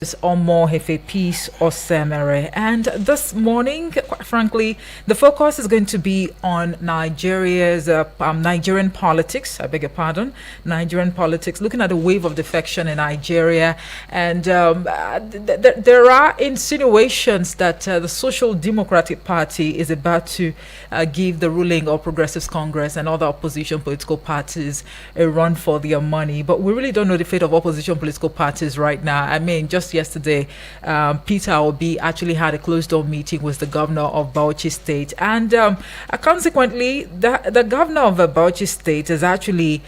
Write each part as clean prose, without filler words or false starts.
Omo Hefe Peace Osemere. And this morning, quite frankly, the focus is going to be on Nigerian politics. I beg your pardon, Nigerian politics. Looking at the wave of defection in Nigeria, and there are insinuations that the Social Democratic Party is about to give the ruling All Progressives Congress and other opposition political parties a run for their money. But we really don't know the fate of opposition political parties right now. I mean, just yesterday, Peter Obi actually had a closed-door meeting with the governor of Bauchi State, and consequently, the governor of Bauchi State has actually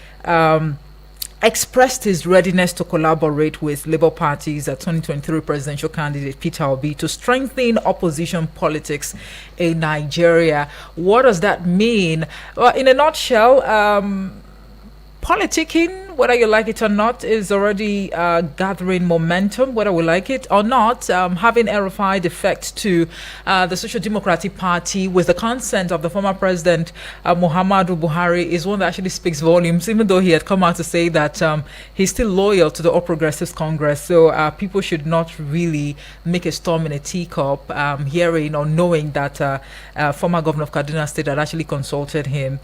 expressed his readiness to collaborate with Labour Party's 2023 presidential candidate Peter Obi to strengthen opposition politics in Nigeria. What does that mean? Well, in a nutshell, politicking, whether you like it or not, is already gathering momentum, whether we like it or not. Having El-Rufai defect to the Social Democratic Party with the consent of the former president Muhammadu Buhari is one that actually speaks volumes, even though he had come out to say that he's still loyal to the All Progressives Congress. So people should not really make a storm in a teacup, hearing or knowing that former governor of Kaduna State had actually consulted him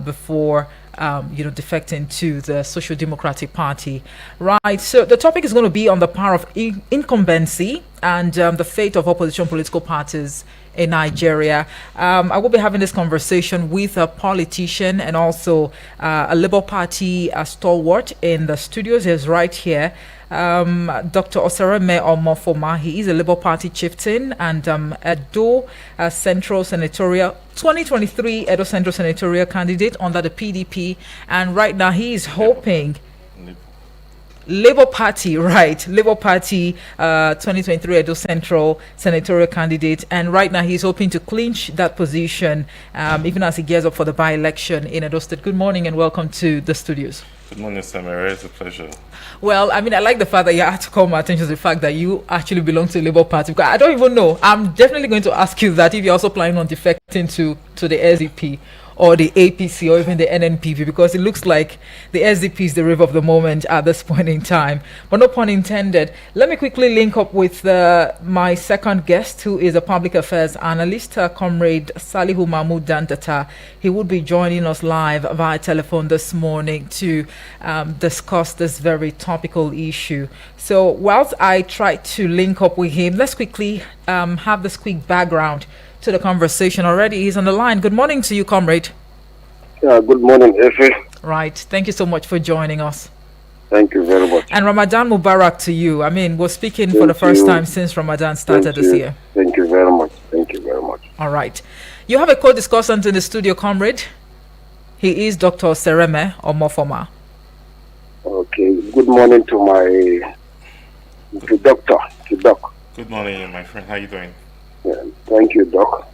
before defecting to the Social Democratic Party. Right, so the topic is going to be on the power of incumbency and the fate of opposition political parties in Nigeria. I will be having this conversation with a politician and also a Labour Party stalwart in the studios. He's right here. Dr. Osereme Omofoma. He is a Labour Party chieftain and Edo Central Senatorial 2023 Edo Central Senatorial candidate under the PDP, and right now he is hoping Labour Party, right? Labour Party 2023 Edo Central Senatorial candidate, and right now he's hoping to clinch that position even as he gears up for the by-election in Edo State. Good morning and welcome to the studios. Good morning, Samara. It's a pleasure. Well, I mean, I like the fact that you had to call my attention to the fact that you actually belong to the Labour Party. Because I don't even know. I'm definitely going to ask you that if you're also planning on defecting to the SDP or the APC or even the NNPP, because it looks like the SDP is the rave of the moment at this point in time. But no pun intended. Let me quickly link up with my second guest, who is a public affairs analyst, Comrade Salihu Mahmood Dantata. He would be joining us live via telephone this morning to discuss this very topical issue. So whilst I try to link up with him, let's quickly have this quick background to the conversation. Already he's on the line. Good morning to you, comrade. Good morning, Efe. Right, thank you so much for joining us. Thank you very much. And Ramadan Mubarak to you. I mean, we're speaking for the first time since Ramadan started this year. Thank you very much. Thank you very much. All right, you have a co-discussant in the studio, comrade. He is Dr. Sereme Omofoma. Okay, good morning to Doc. Good morning, my friend. How you doing? Yeah, thank you, Doc.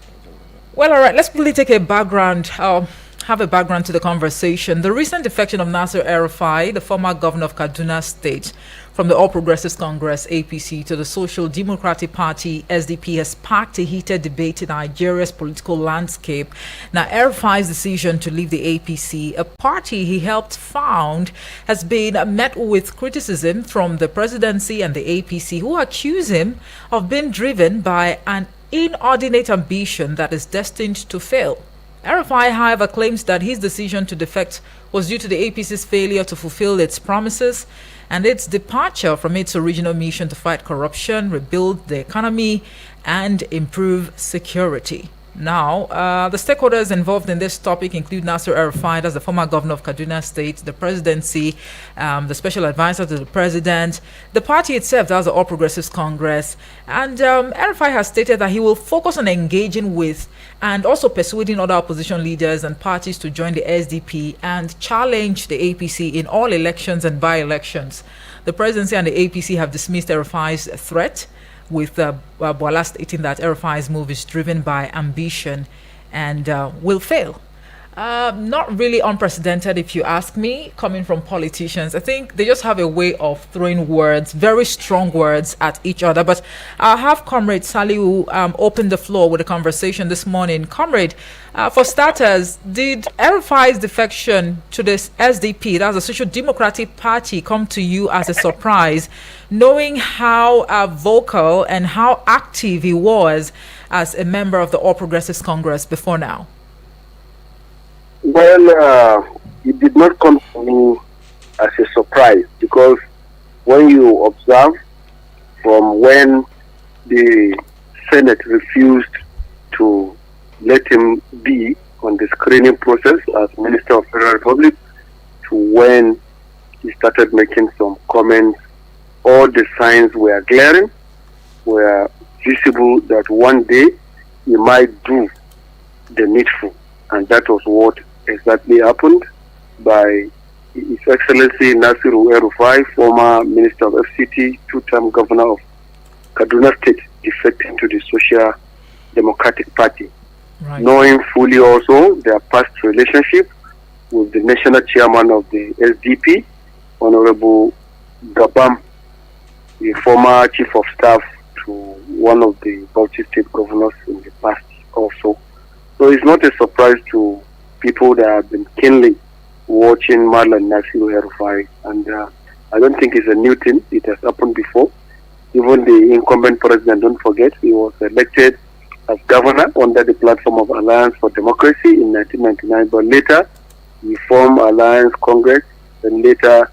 Well, all right, let's quickly take a background, have a background to the conversation. The recent defection of Nasir El-Rufai, the former governor of Kaduna State, from the All Progressives Congress, APC, to the Social Democratic Party, SDP, has sparked a heated debate in Nigeria's political landscape. Now, El-Rufai's decision to leave the APC, a party he helped found, has been met with criticism from the presidency and the APC, who accuse him of being driven by an inordinate ambition that is destined to fail. El-Rufai, however, claims that his decision to defect was due to the APC's failure to fulfill its promises and its departure from its original mission to fight corruption, rebuild the economy, and improve security. Now, the stakeholders involved in this topic include Nasir El-Rufai, as the former governor of Kaduna State, the presidency, the special advisor to the president, the party itself, that's the All Progressives Congress. And El-Rufai has stated that he will focus on engaging with and also persuading other opposition leaders and parties to join the SDP and challenge the APC in all elections and by-elections. The presidency and the APC have dismissed El-Rufai's threat, with Boala stating that El-Rufai's move is driven by ambition and will fail. Not really unprecedented, if you ask me, coming from politicians. I think they just have a way of throwing words, very strong words, at each other. But I'll have Comrade Saliu open the floor with a conversation this morning. Comrade, for starters, did El-Rufai's defection to this SDP, that's the Social Democratic Party, come to you as a surprise, knowing how vocal and how active he was as a member of the All Progressives Congress before now? Well, it did not come to me as a surprise, because when you observe from when the Senate refused to let him be on the screening process as Minister of Federal Republic to when he started making some comments, all the signs were glaring, were visible that one day he might do the needful. And that was what exactly happened by His Excellency Nasiru El-Rufai, former Minister of FCT, two-term Governor of Kaduna State, defecting to the Social Democratic Party. Right. Knowing fully also their past relationship with the National Chairman of the SDP, Honorable Gabam, the former Chief of Staff to one of the Bauchi State governors in the past also. So it's not a surprise to people that have been keenly watching Marlon Nasiru El-Rufai, and I don't think it's a new thing. It has happened before. Even the incumbent president, don't forget, he was elected as governor under the platform of Alliance for Democracy in 1999, but later he formed Alliance Congress, then later,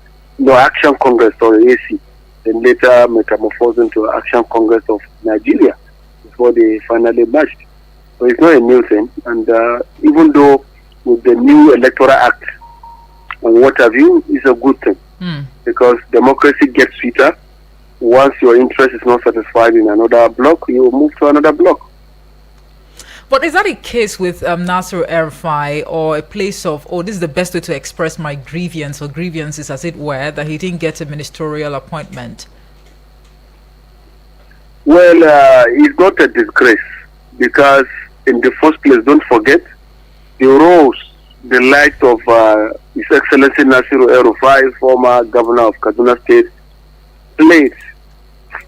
Action Congress, AC, then later metamorphosed into Action Congress of Nigeria before they finally merged. So it's not a new thing, and even though with the new Electoral Act and what have you, it's a good thing, because democracy gets sweeter. Once your interest is not satisfied in another block, you move to another block. But is that a case with Nasiru El-Rufai, or a place of, this is the best way to express my grievance, or grievances as it were, that he didn't get a ministerial appointment? Well, it's not a disgrace, because in the first place, don't forget, the roles, the light of His Excellency Nasiru El-Rufai, former Governor of Kaduna State, played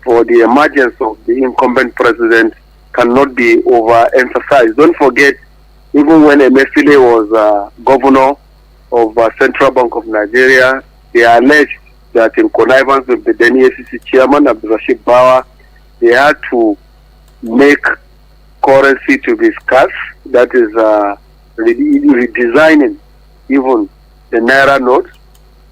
for the emergence of the incumbent president cannot be overemphasized. Don't forget, even when Emefiele was governor of Central Bank of Nigeria, they alleged that in connivance with the then ACC chairman, Abdurrashid Bawa, they had to make currency to be scarce, that is redesigning even the Naira note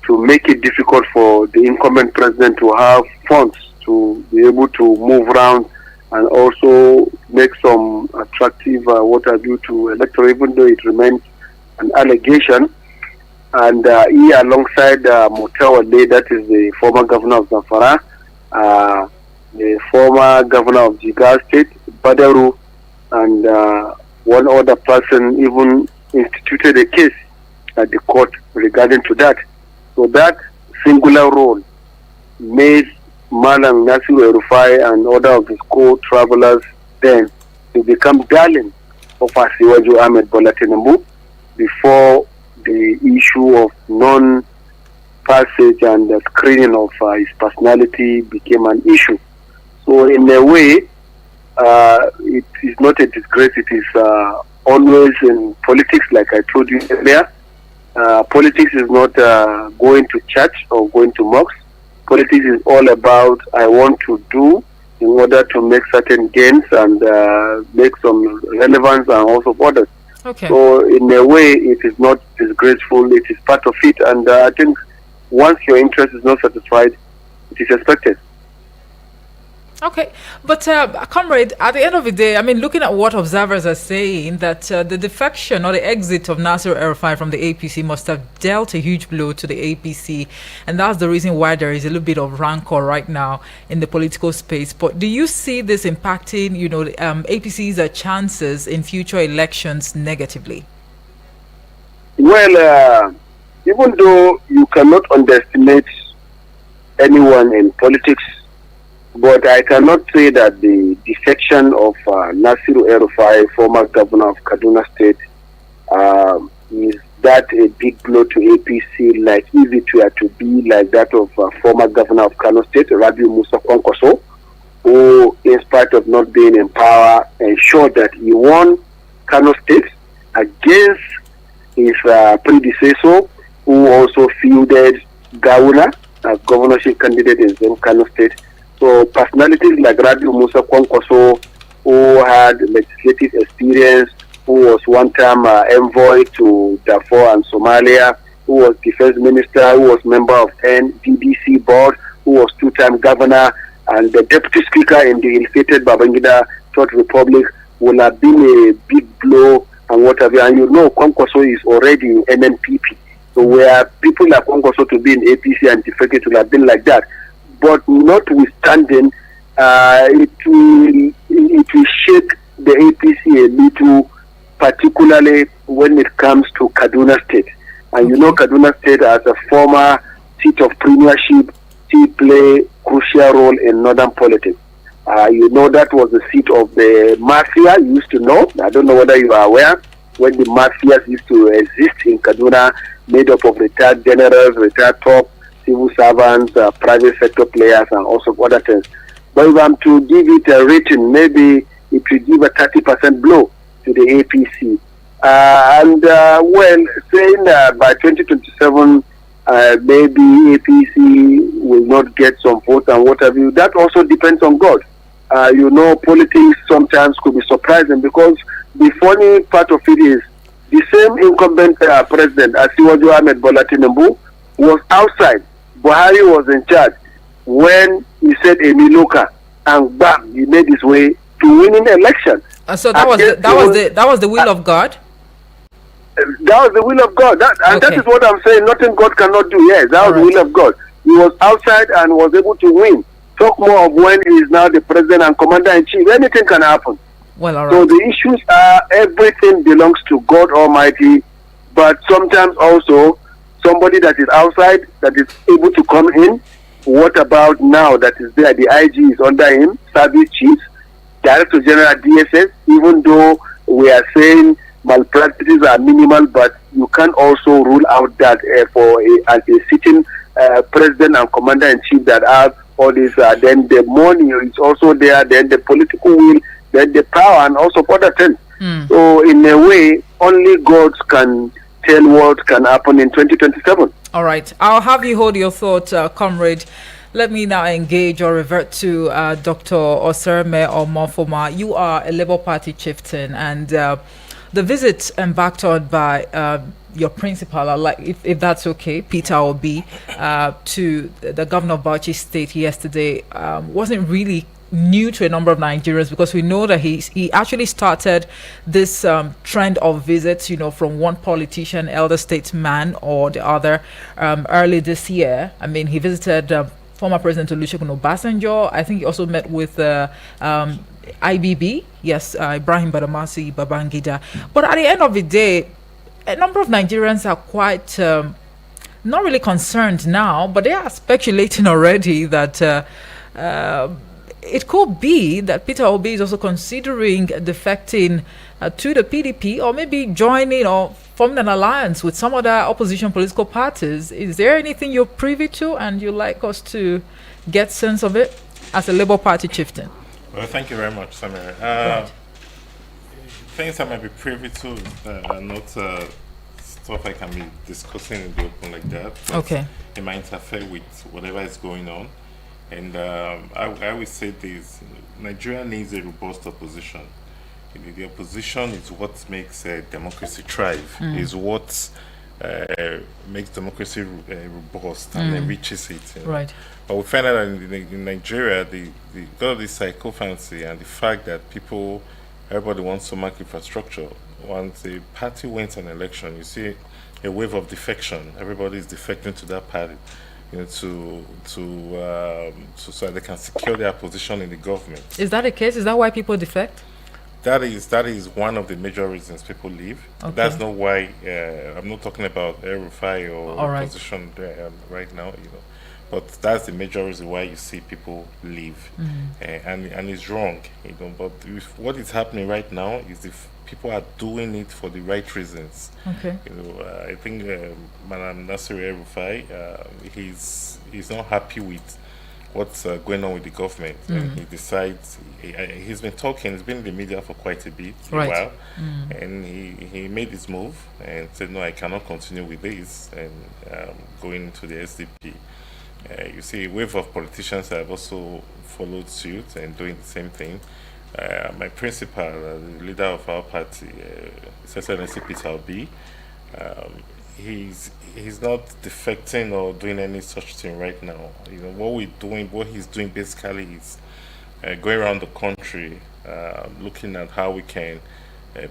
to make it difficult for the incumbent president to have funds to be able to move around and also make some attractive what have you to electorate, even though it remains an allegation. And he, alongside Motawale, that is the former governor of Zamfara, the former governor of Jigawa State, Badaru, and one other person even instituted a case at the court regarding to that. So that singular role made Malam Nasiru El-Rufai and other of his co-travelers then to become darling of Asiwaju Ahmed Bola Tinubu before the issue of non-passage and the screening of his personality became an issue. So in a way, it is not a disgrace. It is always in politics, like I told you earlier. Politics is not going to church or going to mosques. Politics is all about I want to do in order to make certain gains and make some relevance and also others. Okay. So in a way, it is not disgraceful. It is part of it. And I think once your interest is not satisfied, it is expected. Okay, but comrade, at the end of the day, I mean, looking at what observers are saying, that the defection or the exit of Nasiru El-Rufai from the APC must have dealt a huge blow to the APC, and that's the reason why there is a little bit of rancor right now in the political space. But do you see this impacting, APC's chances in future elections negatively? Well, even though you cannot underestimate anyone in politics, but I cannot say that the defection of Nasiru El-Rufai, former governor of Kaduna State, Is that a big blow to APC, like if it were to be like that of former governor of Kano State, Rabiu Musa Kwankwaso, who, in spite of not being in power, ensured that he won Kano State against his predecessor, who also fielded Gawuna as governorship candidate in same Kano State. So personalities like Rabiu Musa Kwankwaso, who had legislative experience, who was one-time envoy to Darfur and Somalia, who was defense minister, who was member of NDDC board, who was two-time governor, and the deputy speaker in the ill-fated Babangida Third Republic, will have been a big blow and whatever. And Kwankwaso is already in NNPP. So where people like Kwankwaso to be in APC and defect, it will have been like that. But notwithstanding, it will shake the APC a little, particularly when it comes to Kaduna State. And Kaduna State, as a former seat of premiership, still play crucial role in northern politics. That was the seat of the mafia. You used to know. I don't know whether you are aware, when the mafias used to exist in Kaduna, made up of retired generals, retired top civil servants, private sector players, and also other things. But if I'm to give it a rating, maybe it will give a 30% blow to the APC. Saying by 2027, maybe APC will not get some votes and what have you, that also depends on God. Politics sometimes could be surprising, because the funny part of it is the same incumbent president, Asiwaju Ahmed Bola Tinubu, was outside. Buhari was in charge when he said Emiloka, and bam, he made his way to winning the election. So that was the will of God. That was the will of God. That is what I'm saying. Nothing God cannot do. Yes, that was the will of God. He was outside and was able to win. Talk more of when he is now the president and commander-in-chief. Anything can happen. Well, all right. So the issues are, everything belongs to God Almighty, but sometimes also somebody that is outside that is able to come in. What about now that is there? The IG is under him, service chiefs, Director General DSS, even though we are saying malpractices are minimal, but you can also rule out that as a sitting president and commander-in-chief that have all this, then the money is also there, then the political will, then the power, and also other things. So in a way, only God can tell what can happen in 2027. All right. I'll have you hold your thought, comrade. Let me now engage or revert to Dr. Oserme Omofoma. You are a Labour Party chieftain, and the visit embarked on by your principal, if that's okay, Peter Obi, to the governor of Bauchi State yesterday wasn't really new to a number of Nigerians, because we know that he actually started this trend of visits, from one politician, elder statesman or the other, early this year. I mean, he visited former President Olusegun Obasanjo. I think he also met with IBB, yes, Ibrahim Badamasi Babangida. But at the end of the day, a number of Nigerians are quite not really concerned now, but they are speculating already that it could be that Peter Obi is also considering defecting to the PDP, or maybe joining or forming an alliance with some other opposition political parties. Is there anything you're privy to and you'd like us to get sense of it as a Labour Party chieftain? Well, thank you very much, Samir. Right. Things I might be privy to are not stuff I can be discussing in the open like that. Okay. It might interfere with whatever is going on. And I will say this: Nigeria needs a robust opposition. The opposition is what makes democracy thrive, is what makes democracy robust and enriches it. Right. But we find out that in Nigeria, the lot of this psychophancy and the fact that everybody wants to mark infrastructure. Once a party wins an election, you see a wave of defection. Everybody is defecting to that party, so they can secure their position in the government. Is that the case? Is that why people defect? That is one of the major reasons people leave. Okay. That's not why. I'm not talking about El-Rufai or All right. position right now. But that's the major reason why you see people leave, and it's wrong, But what is happening right now is if people are doing it for the right reasons. Okay. I think Madam Nasir El-Rufai, he's not happy with what's going on with the government. And he decides he's been talking. He's been in the media for quite a while, and he made his move and said, "No, I cannot continue with this," and going into the SDP. You see, a wave of politicians have also followed suit and doing the same thing. My principal, the leader of our party, His Excellency Peter Obi, he's not defecting or doing any such thing right now. What he's doing basically is going around the country, looking at how we can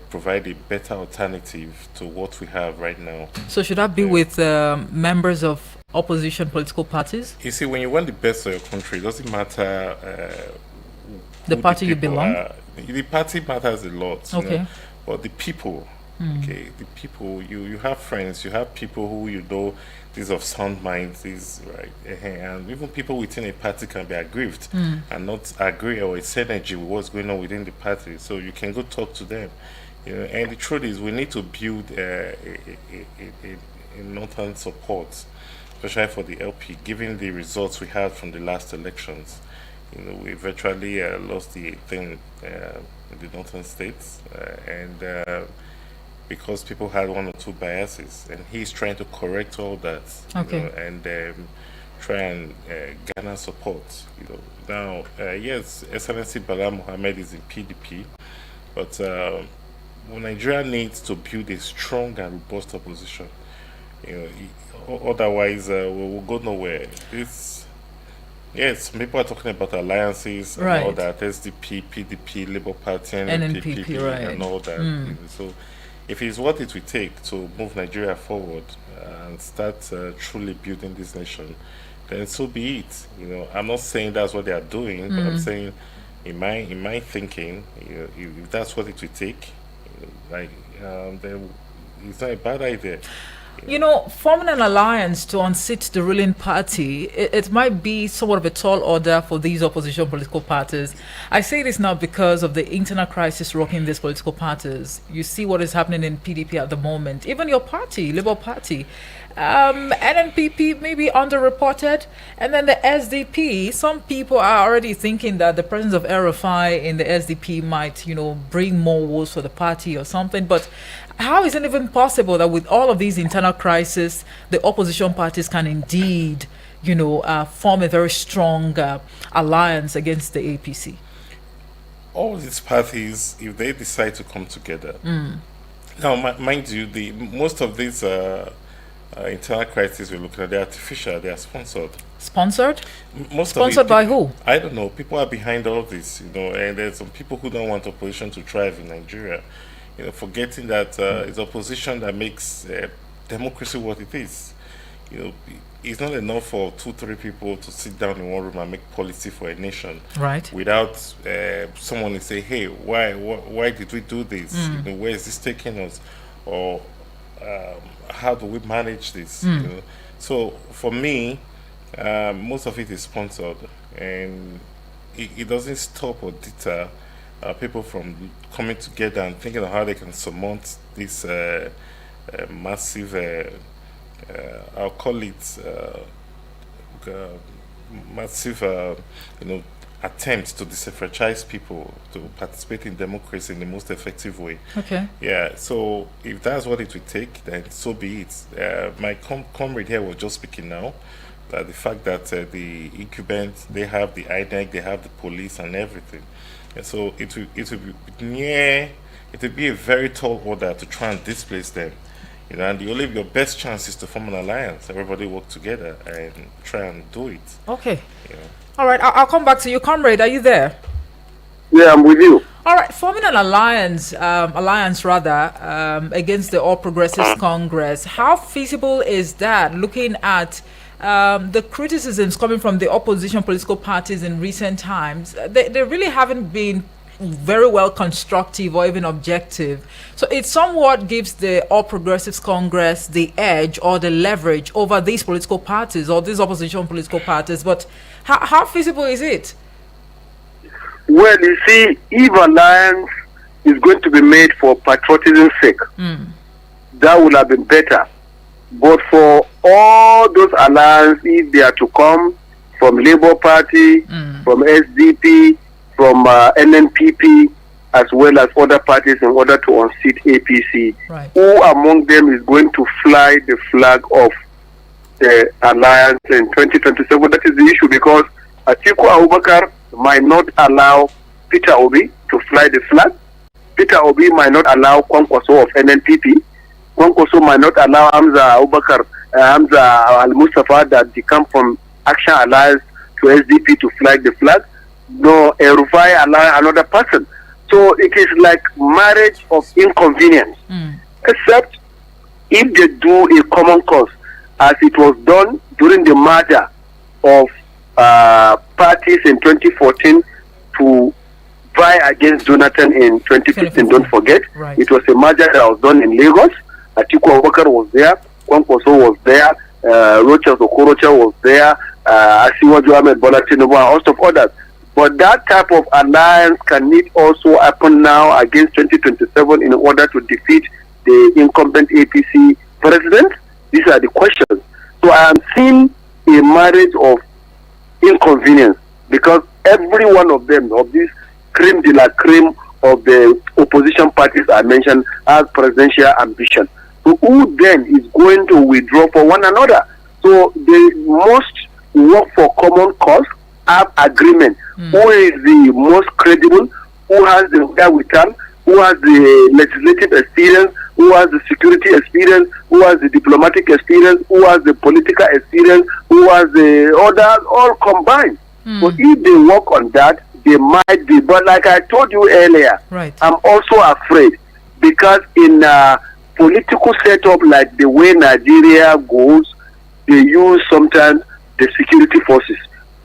provide a better alternative to what we have right now. So should that be with members of opposition political parties? You see, when you want the best for your country, it doesn't matter the party you belong. The party matters a lot, okay. But the people, okay, the people. You have friends, you have people who these of sound minds, these right, and even people within a party can be aggrieved and not agree or its energy with what's going on within the party. So you can go talk to them, And the truth is, we need to build a northern support, especially for the LP, given the results we had from the last elections. We virtually lost the thing in the northern states, and because people had one or two biases, and he's trying to correct all that, and try and garner support. Now, yes, Excellency Bala Mohammed is in PDP, but Nigeria needs to build a strong and robust opposition. Otherwise, we will go nowhere. Yes, people are talking about alliances and all that, SDP, PDP, Labour Party, NNPP, and all that. So, if it's what it will take to move Nigeria forward and start truly building this nation, then so be it. I'm not saying that's what they are doing, but I'm saying, in my thinking, if that's what it will take, then it's not a bad idea. Forming an alliance to unseat the ruling party, it might be somewhat of a tall order for these opposition political parties. I say this now because of the internal crisis rocking these political parties. You see what is happening in PDP at the moment. Even your party, Labour Party, NNPP may be underreported, and then the SDP. Some people are already thinking that the presence of El-Rufai in the SDP might, bring more woes for the party or something. But how is it even possible that with all of these internal crises, the opposition parties can indeed, form a very strong alliance against the APC? All these parties, if they decide to come together, now, mind you, most of these internal crises we're looking at, they're artificial, they are sponsored. Sponsored? Sponsored by who? I don't know. People are behind all this, and there's some people who don't want opposition to thrive in Nigeria. Forgetting that it's opposition that makes democracy what it is. It's not enough for 2-3 people to sit down in one room and make policy for a nation, right? Without someone to say, "Hey, why did we do this? Where is this taking us? Or how do we manage this?" So for me, most of it is sponsored, and it doesn't stop or deter people from coming together and thinking of how they can surmount this massive, I'll call it massive, attempt to disenfranchise people to participate in democracy in the most effective way. Okay. Yeah, so if that's what it will take, then so be it. My comrade here was just speaking now, that the fact that the incumbent, they have the INEC, they have the police and everything. And so it will be a very tall order to try and displace them. And your best chance is to form an alliance. Everybody work together and try and do it. Okay. All right, I'll come back to you, comrade. Are you there? Yeah, I'm with you. All right, forming an alliance against the All Progressives Congress. How feasible is that? Looking at the criticisms coming from the opposition political parties in recent times, they really haven't been very well constructive or even objective. So it somewhat gives the All Progressives Congress the edge or the leverage over these political parties or these opposition political parties. But how feasible is it? Well, you see, if alliance is going to be made for patriotism's sake, that would have been better. But for all those alliances, if they are to come from Labour Party, from SDP, from NNPP, as well as other parties in order to unseat APC, who among them is going to fly the flag of the alliance in 2027? That is the issue, because Atiku Abubakar might not allow Peter Obi to fly the flag. Peter Obi might not allow Kwankwaso of NNPP. Kwankwaso might not allow Hamza Abubakar, Hamza Al-Mustafa, that they come from Action Alliance to SDP, to fly the flag. No, El-Rufai allow another person. So it is like marriage of inconvenience. Except if they do a common cause, as it was done during the merger of parties in 2014 to vie against Jonathan in 2015. Don't forget, it was a merger that was done in Lagos. Atiku Abubakar was there, Kwankwaso was there, Rochas Okorocha was there, Asiwaju Ahmed Bola Tinubu, and a host of others. But that type of alliance can need also happen now against 2027 in order to defeat the incumbent APC president. These are the questions. So I am seeing a marriage of inconvenience, because every one of them, of these creme de la creme of the opposition parties I mentioned, has presidential ambition. So who then is going to withdraw for one another? So they must work for common cause, have agreement. Who is the most credible? Who has the wherewithal? Who has the legislative experience? Who has the security experience? Who has the diplomatic experience? Who has the political experience? Who has the others, all combined? So if they work on that, they might be. But like I told you earlier, I'm also afraid, because in a political setup like the way Nigeria goes, they use sometimes the security forces.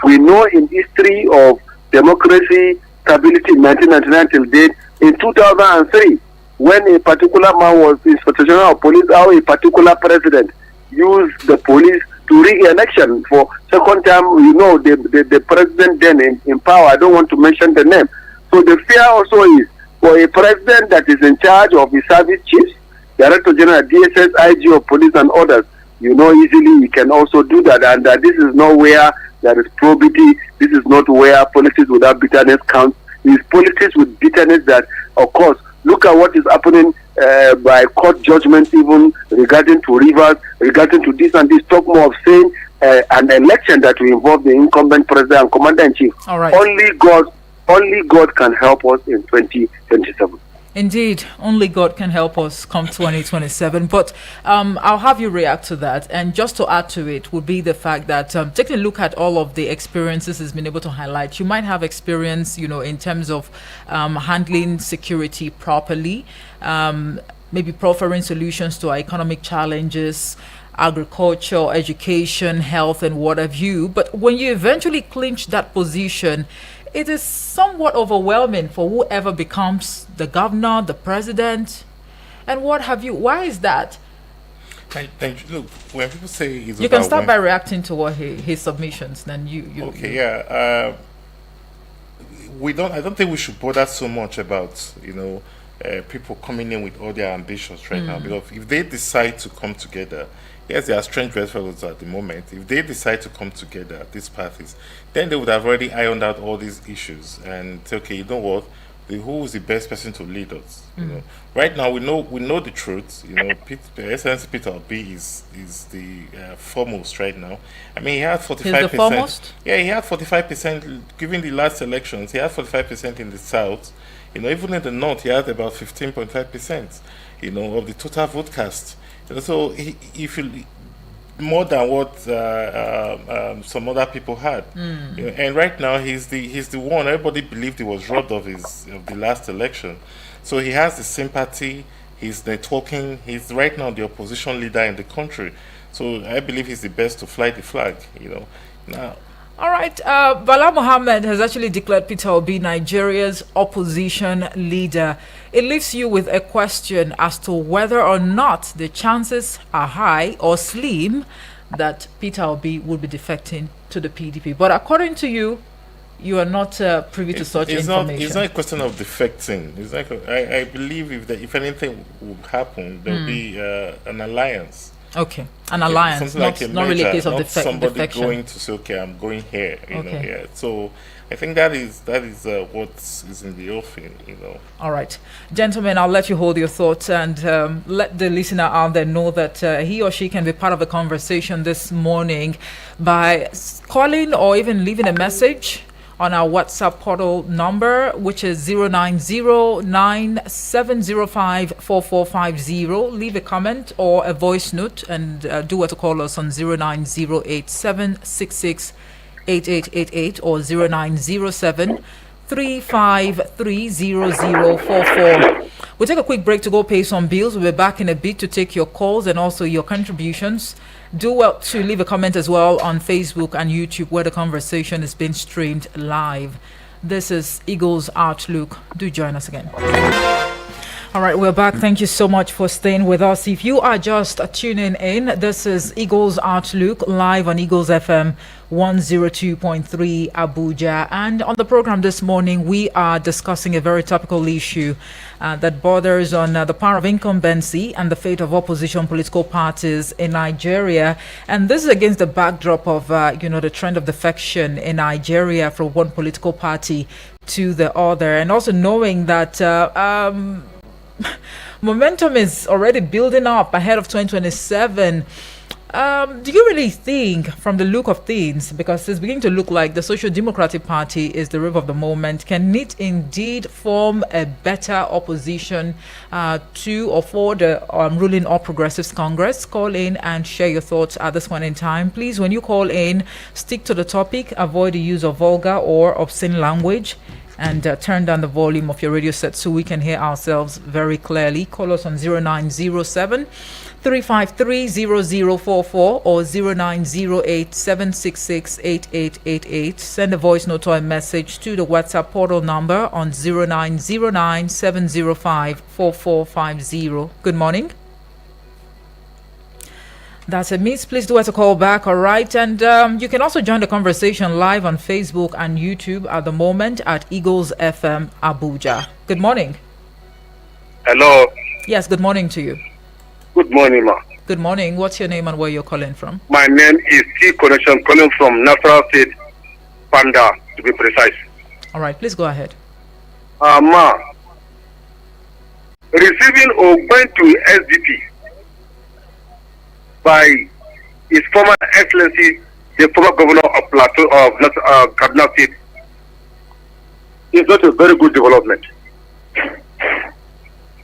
We know in history of democracy, stability in 1999 till date, in 2003, when a particular man was Inspector General of Police, how a particular president used the police to rig election for second time. You know, the president then in power, I don't want to mention the name. So the fear also is for a president that is in charge of the service chiefs, Director General, DSS, IG of police and others, you know, easily he can also do that. And this is not where there is probity. This is not where politics without bitterness counts. It is politics with bitterness that, of course, look at what is happening by court judgments, even regarding to Rivers, regarding to this and this. Talk more of saying an election that will involve the incumbent president and commander-in-chief. Only God can help us in 2027. Indeed, only God can help us come 2027. But I'll have you react to that. And just to add to it would be the fact that taking a look at all of the experiences has been able to highlight. You might have experience, you know, in terms of handling security properly, maybe proffering solutions to our economic challenges, agriculture, education, health, and what have you. But when you eventually clinch that position, it is somewhat overwhelming for whoever becomes the governor, the president, and what have you. Why is that? Look, when people say it's you can start by reacting to what his submissions. Then we don't. I don't think we should bother so much about people coming in with all their ambitions right now, because if they decide to come together. Yes, they are strange bedfellows at the moment. If they decide to come together, these parties, then they would have already ironed out all these issues and say, okay, you know what, who is the best person to lead us? You know, right now we know the truth. You know, Excellency Peter Obi is the foremost right now. I mean, he had 45%. He's the foremost? Yeah, he had 45%. Given the last elections, he had 45% in the south. You know, even in the north, he had about 15.5%. You know, of the total vote cast. So if you more than what some other people had, and right now he's the one everybody believed he was robbed of the last election. So he has the sympathy. He's networking. He's right now the opposition leader in the country. So I believe he's the best to fly the flag. You know, now. All right. Bala Mohammed has actually declared Peter Obi Nigeria's opposition leader. It leaves you with a question as to whether or not the chances are high or slim that Peter Obi will be defecting to the PDP. But according to you, you are not privy to such information. It's not a question of defecting. It's like I believe if anything would happen, there will be an alliance. Okay, an alliance, not really a case of somebody defection. going to say, okay, I'm going here, you know. Yeah. So I think that is what is in the offing, you know. All right, gentlemen, I'll let you hold your thoughts and let the listener out there know that he or she can be part of the conversation this morning by calling or even leaving a message on our WhatsApp portal number, which is 09097054450. Leave a comment or a voice note and do what to call us on 09087668888 or 0907-353-0044. We'll take a quick break to go pay some bills. We'll be back in a bit to take your calls and also your contributions. Do well to leave a comment as well on Facebook and YouTube where the conversation is being streamed live. This is Eagles Outlook. Do join us again. All right, we're back. Thank you so much for staying with us. If you are just tuning in, this is Eagles Outlook live on Eagles FM 102.3 Abuja. And on the program this morning, we are discussing a very topical issue that borders on the power of incumbency and the fate of opposition political parties in Nigeria. And this is against the backdrop of, the trend of defection in Nigeria from one political party to the other. And also knowing that momentum is already building up ahead of 2027. Do you really think, from the look of things, because it's beginning to look like the Social Democratic Party is the wave of the moment, can it indeed form a better opposition to or for the ruling All Progressives Congress? Call in and share your thoughts at this point in time. Please, when you call in, stick to the topic, avoid the use of vulgar or obscene language, and turn down the volume of your radio set so we can hear ourselves very clearly. Call us on 0907-353-0044 or 0908-766-8888. Send a voice note or a message to the WhatsApp portal number on 0909-705-4450. Good morning. That's a miss. Please do us a call back, all right? And you can also join the conversation live on Facebook and YouTube at the moment at Eagles FM Abuja. Good morning. Hello. Yes, good morning to you. Good morning, ma. Good morning. What's your name and where you're calling from? My name is T Connection, calling from Nasarawa State, Panda, to be precise. All right, please go ahead. Ma, receiving or going to SDP by His former Excellency, the former governor of Plateau of Kaduna State, is not a very good development.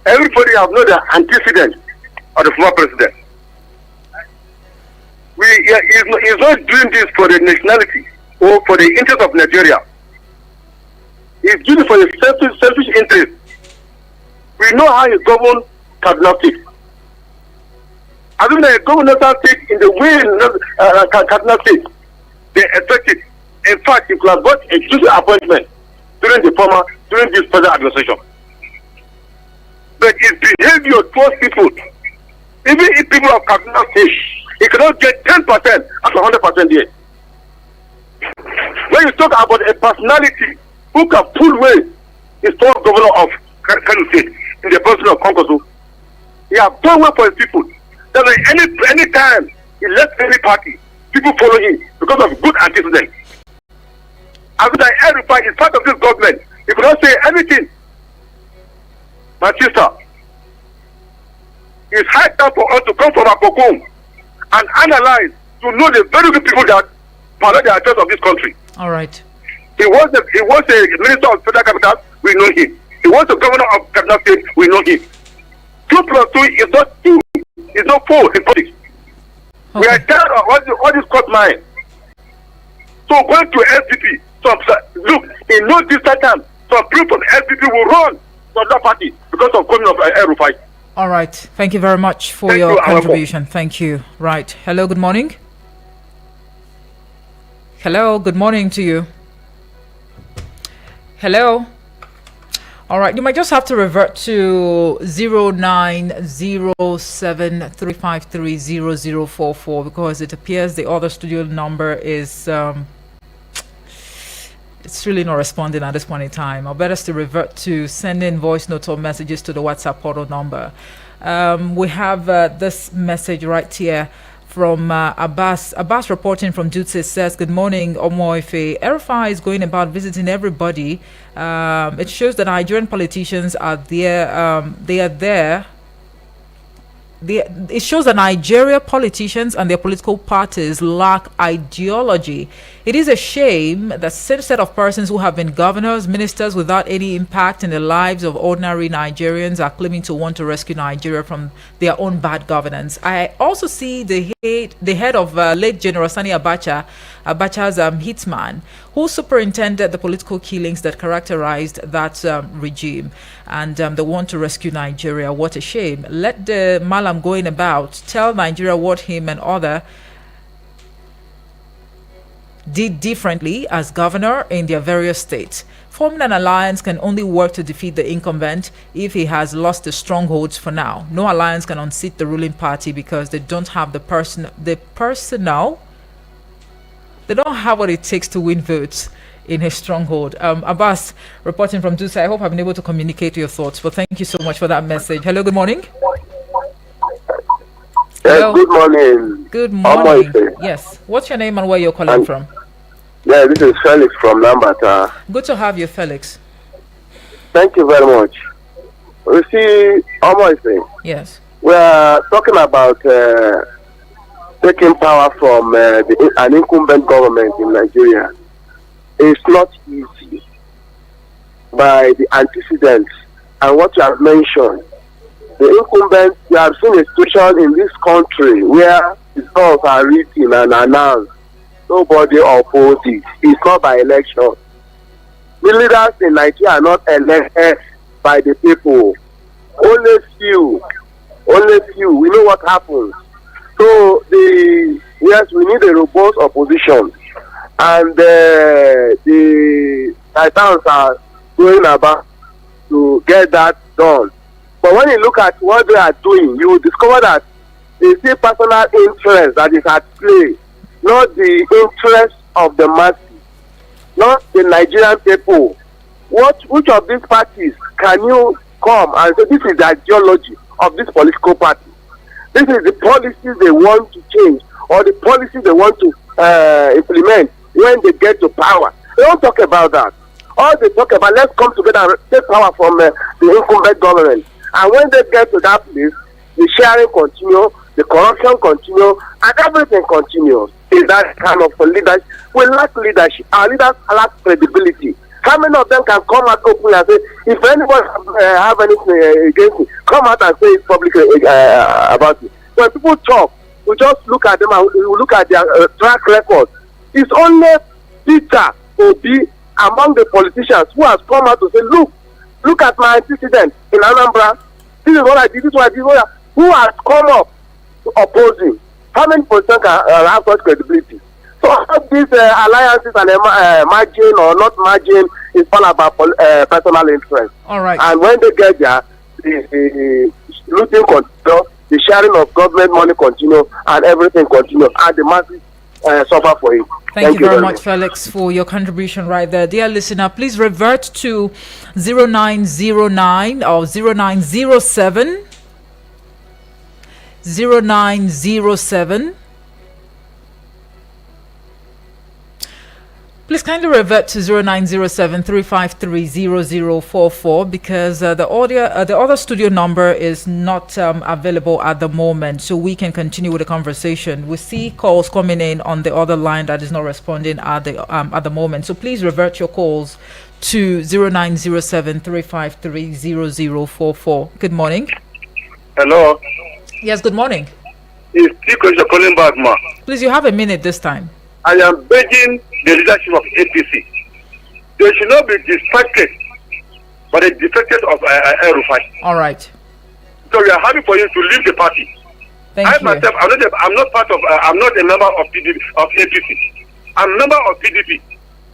Everybody have known the antecedent of the former president. He's not doing this for the nationality or for the interest of Nigeria. He's doing it for the selfish interest. We know how he governed Kaduna State. I think the governor state in the way Kaduna State, they expected. In fact, he could have got a judicial appointment during this present administration. But his behavior towards people, even if people of Kaduna State, he cannot get 10% out of 100% here. When you talk about a personality who can pull away his former governor of Kaduna State in the person of Konkoso, he has done well for his people. That any time he left any party, people follow him because of good antecedents. I think that El-Rufai is part of this government. He could not say anything. My sister, it's high time for us to come from Abuja and analyze to know the very good people that follow the affairs of this country. All right. He was a minister of federal capital. We know him. He was the governor of Kaduna State. We know him. 2 plus 2 is not 2. It's not 4 in politics. Okay. We are tired of all this court line. So going to SDP, look, in no distant time, some people from SDP will run to that party because of coming of El-Rufai. All right. Thank you very much for your contribution. Thank you. Right. Hello, good morning. Hello, good morning to you. Hello. All right, you might just have to revert to 090735300044 because it appears the other studio number is it's really not responding at this point in time. I'll better to revert to sending voice notes or messages to the WhatsApp portal number. We have this message right here from Abbas. Abbas reporting from Dutse says, good morning, Omoife. El-Rufai is going about visiting everybody. It shows that Nigerian politicians are there. They are there. It shows that Nigeria politicians and their political parties lack ideology. It is a shame that same set of persons who have been governors, ministers without any impact in the lives of ordinary Nigerians are claiming to want to rescue Nigeria from their own bad governance. I also see the head of late General Sani Abacha's hitman, who superintended the political killings that characterized that regime, and they want to rescue Nigeria. What a shame. Let the Malam going about tell Nigeria what him and other did differently as governor in their various states. Forming an alliance can only work to defeat the incumbent if he has lost the strongholds for now. No alliance can unseat the ruling party because they don't have the personnel. They don't have what it takes to win votes in a stronghold. Abbas, reporting from Dusa, I hope I've been able to communicate your thoughts. But thank you so much for that message. Hello, good morning. Hello. Good morning. Good morning. Yes. What's your name and where you're calling from? Yeah, this is Felix from Lambata. Good to have you, Felix. Thank you very much. You see, almost Yes. we are talking about taking power from an incumbent government in Nigeria. It's not easy. By the antecedents and what you have mentioned, the incumbents, you have seen a situation in this country where the laws are written and announced. Nobody opposes it. It's not by election. The leaders in Nigeria are not elected by the people. Only few. We know what happens. So yes, we need a robust opposition, and the Titans are going about to get that done. But when you look at what they are doing, you will discover that they see personal interest that is at play, not the interest of the masses, not the Nigerian people. Which of these parties can you come and say this is the ideology of this political party? This is the policies they want to change or the policies they want to implement when they get to power. They don't talk about that. All they talk about, let's come together and take power from the incumbent government. And when they get to that place, the sharing continues, the corruption continues, and everything continues. Is that kind of leadership? We lack leadership. Our leaders lack credibility. How many of them can come out openly and say, if anyone have anything against me, come out and say it publicly about it? When people talk, we just look at them and we look at their track record. It's only Peter Obi among the politicians who has come out to say, look at my antecedent in Anambra. This is what I did, this is what I did. Who has come up to oppose him? How many politicians can have such credibility? So all these alliances and margin or not margin is all about personal interest. All right. And when they get there, the looting continues, the sharing of government money continues, and everything continues, and the masses suffer for it. Thank you very much, Felix, for your contribution right there. Dear listener, please revert to 0909 or 0907 0907. Please kindly revert to 0907-353-0044 because the other studio number is not available at the moment, so we can continue with the conversation. We see calls coming in on the other line that is not responding at the moment. So please revert your calls to 0907-353-0044. Good morning. Hello. Yes, good morning. It's Disgrace calling back, ma. Please, you have a minute this time. I am begging the leadership of APC. They should not be distracted by the defectors of El-Rufai. All right. So we are happy for you to leave the party. Thank you. Myself, I'm not a member of APC. I'm member of PDP.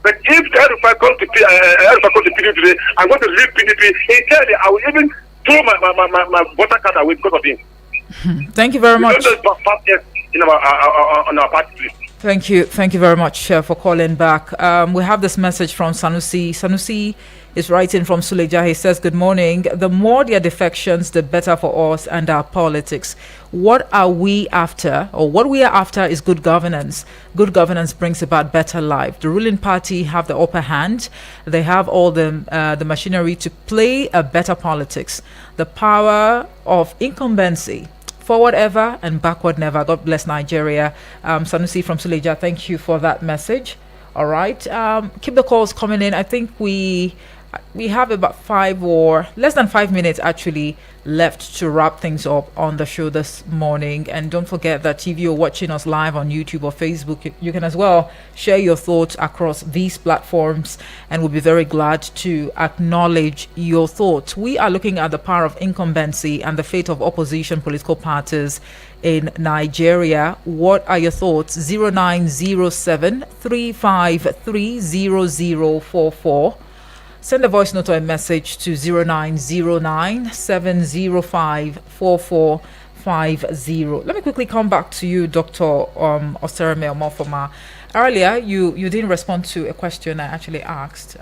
But if El-Rufai comes to PDP today, I'm going to leave PDP. Entirely, I will even throw my voter card away because of him. Thank you very much. On our party, please. Thank you very much for calling back. We have this message from Sanusi. Sanusi is writing from Suleja. He says, good morning. The more their defections, the better for us and our politics. What are we after, or what we are after is good governance. Good governance brings about better life. The ruling party have the upper hand. They have all the machinery to play a better politics. The power of incumbency. Forward ever and backward never. God bless Nigeria. Sanusi from Suleja, thank you for that message. All right. Keep the calls coming in. I think we have about 5 or less than 5 minutes actually left to wrap things up on the show this morning. And don't forget that if you're watching us live on YouTube or Facebook, you can as well share your thoughts across these platforms, and we'll be very glad to acknowledge your thoughts. We are looking at the power of incumbency and the fate of opposition political parties in Nigeria. What are your thoughts? 0907 353 0044. Send a voice note or a message to 0909 705 4450. Let me quickly come back to you, Dr. Osereme Omofoma. Earlier, you didn't respond to a question I actually asked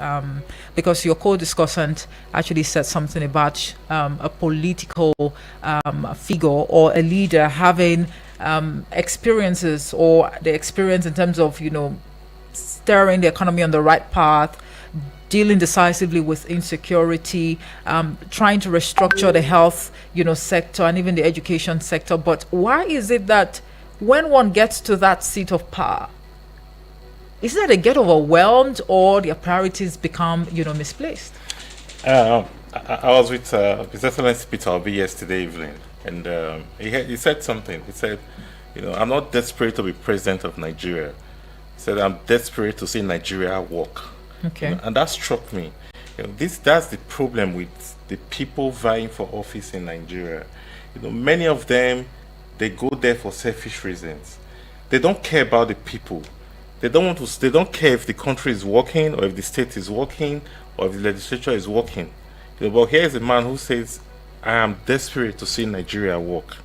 because your co-discussant actually said something about a political figure or a leader having experiences, or the experience in terms of, steering the economy on the right path, dealing decisively with insecurity, trying to restructure the health, sector and even the education sector. But why is it that when one gets to that seat of power, is it that they get overwhelmed or their priorities become, misplaced? I was with His Excellency Peter Obi yesterday evening, and he said something. He said, I'm not desperate to be president of Nigeria. He said, I'm desperate to see Nigeria work. Okay. And that struck me. That's the problem with the people vying for office in Nigeria. Many of them, they go there for selfish reasons. They don't care about the people. They don't care if the country is working, or if the state is working, or if the legislature is working. But here's a man who says, I am desperate to see Nigeria work.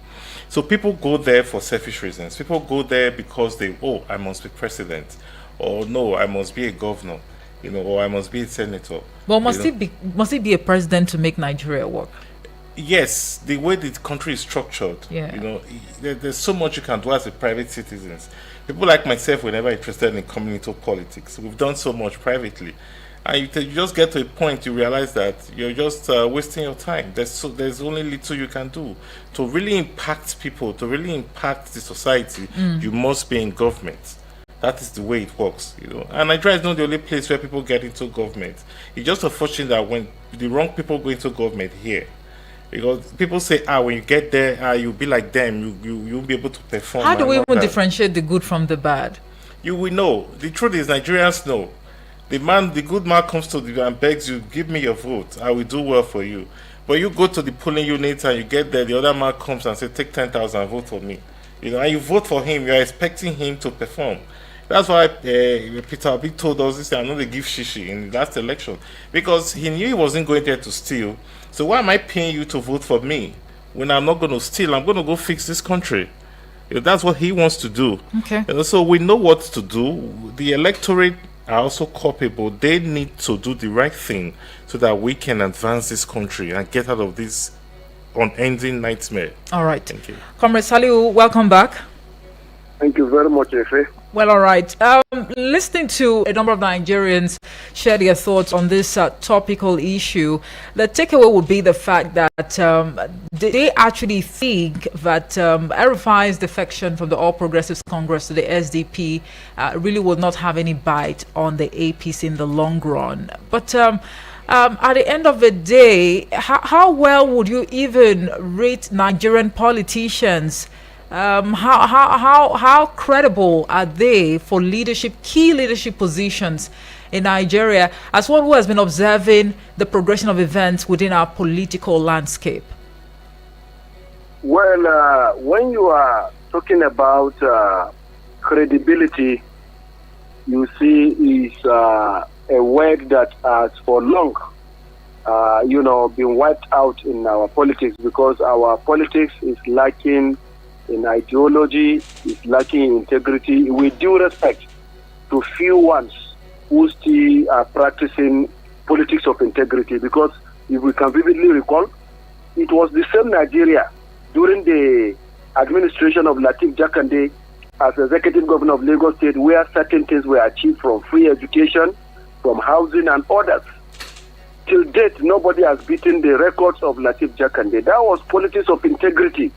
So people go there for selfish reasons. People go there because I must be president, or no, I must be a governor. Or I must be a senator. Well, must it be a president to make Nigeria work? Yes, the way the country is structured. Yeah. There's so much you can do as a private citizen. People like myself were never interested in coming into politics. We've done so much privately, and you just get to a point you realize that you're just wasting your time. There's only little you can do to really impact people, to really impact the society. You must be in government. That is the way it works, And Nigeria is not the only place where people get into government. It's just unfortunate that when the wrong people go into government here, because people say, when you get there, you'll be like them, you'll be able to perform. How do we even differentiate the good from the bad? You will know. The truth is, Nigerians know. The good man comes to you and begs you, give me your vote, I will do well for you. But you go to the polling unit and you get there, the other man comes and says, take 10,000 and vote for me. And you vote for him, you're expecting him to perform. That's why Peter Obi told us this, I'm not going to give shishi in the last election, because he knew he wasn't going there to steal. So why am I paying you to vote for me when I'm not going to steal? I'm going to go fix this country. That's what he wants to do. Okay. So we know what to do. The electorate are also culpable. They need to do the right thing so that we can advance this country and get out of this unending nightmare. All right. Thank you. Comrade Saliu, welcome back. Thank you very much, Efe. Well, all right. Listening to a number of Nigerians share their thoughts on this topical issue, the takeaway would be the fact that they actually think that El-Rufai's defection from the All Progressives Congress to the SDP really will not have any bite on the APC in the long run. But at the end of the day, how well would you even rate Nigerian politicians? How credible are they for key leadership positions in Nigeria, as one who has been observing the progression of events within our political landscape? Well, when you are talking about credibility, you see, is a word that has for long, been wiped out in our politics, because our politics is lacking in ideology, is lacking in integrity. With due respect to few ones who still are practicing politics of integrity, because if we can vividly recall, it was the same Nigeria during the administration of Lateef Jakande as executive governor of Lagos State, where certain things were achieved, from free education, from housing and others. Till date, nobody has beaten the records of Lateef Jakande. That was politics of integrity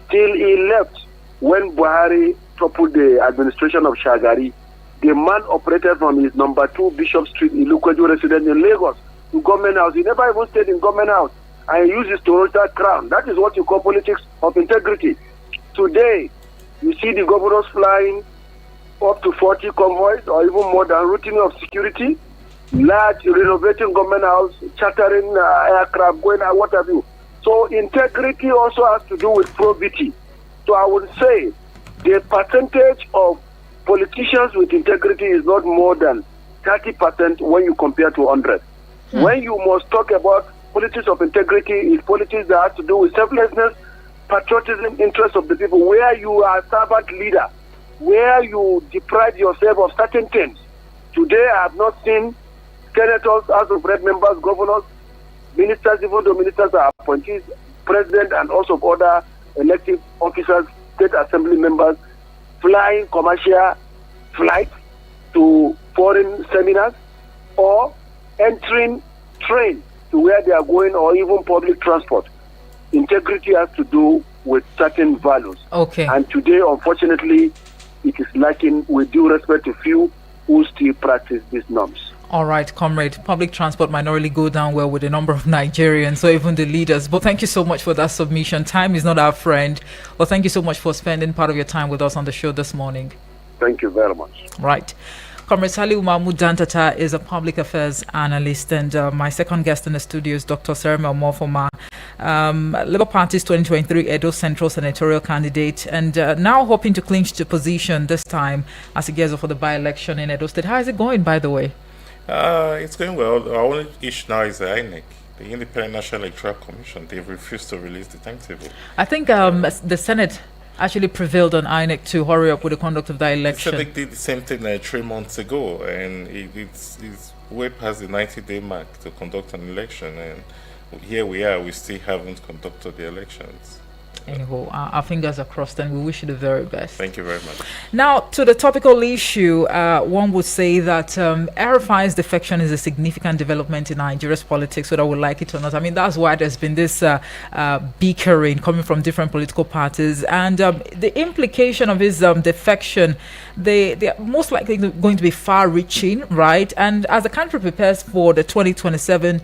till he left. When Buhari toppled the administration of Shagari, the man operated from his number 2 Bishop Street, Ilukweju residence in Lagos, to government house. He never even stayed in government house, and he used his Toyota crown. That is what you call politics of integrity. Today, you see the governors flying up to 40 convoys or even more than, routine of security, large renovating government house, chartering aircraft, going out, what have you. So integrity also has to do with probity. So I would say the percentage of politicians with integrity is not more than 30% when you compare to 100. When you must talk about politics of integrity, is politics that has to do with selflessness, patriotism, interest of the people, where you are a servant leader, where you deprive yourself of certain things. Today I have not seen senators, House of Rep members, governors, ministers, even though ministers are appointees, president and also other elected officers, state assembly members, flying commercial flights to foreign seminars or entering trains to where they are going, or even public transport. Integrity has to do with certain values. Okay. And today, unfortunately, it is lacking, with due respect to few who still practice these norms. All right, comrade. Public transport might not really go down well with a number of Nigerians or even the leaders. But thank you so much for that submission. Time is not our friend. Well, thank you so much for spending part of your time with us on the show this morning. Thank you very much. Right. Comrade Saliu Mahmood Dantata is a public affairs analyst, and my second guest in the studio is Dr. Sermel Mofoma, Labour Party's 2023 Edo Central senatorial candidate, and now hoping to clinch the position this time as he gears up for the by-election in Edo State. How is it going, by the way? It's going well. Our only issue now is the INEC, the Independent National Electoral Commission. They've refused to release the timetable. I think the Senate actually prevailed on INEC to hurry up with the conduct of that election. They did the same thing 3 months ago, and it's way past the 90-day mark to conduct an election, and here we are, we still haven't conducted the elections. Anyhow, our fingers are crossed, and we wish you the very best. Thank you very much. Now, to the topical issue, one would say that El-Rufai's defection is a significant development in Nigeria's politics, whether we like it or not. I mean, that's why there's been this bickering coming from different political parties. And the implication of his defection, they are most likely going to be far-reaching, right? And as the country prepares for the 2027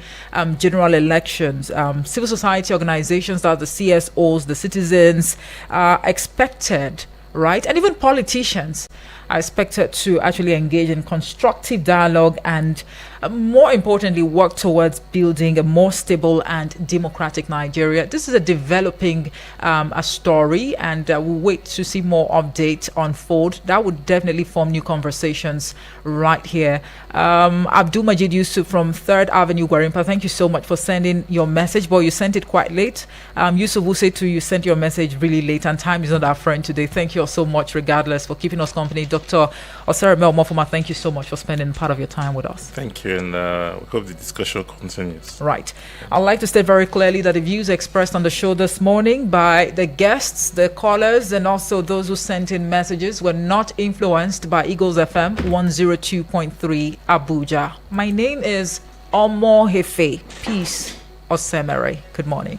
general elections, civil society organizations, that the CSOs, the citizens, are expected, right, and even politicians are expected to actually engage in constructive dialogue and, more importantly, work towards building a more stable and democratic Nigeria. This is a developing a story, and we'll wait to see more updates unfold. That would definitely form new conversations right here. Abdul Majid Yusuf from 3rd Avenue, Gwarimpa, thank you so much for sending your message, but you sent it quite late. Yusuf will say to you, sent your message really late, and time is not our friend today. Thank you all so much, regardless, for keeping us company. Dr. Sermel Mofoma, thank you so much for spending part of your time with us. Thank you, and we hope the discussion continues. Right. I'd like to state very clearly that the views expressed on the show this morning by the guests, the callers, and also those who sent in messages were not influenced by Eagles FM 102.3 Abuja. My name is Omo Hefe. Peace, Osemere. Good morning.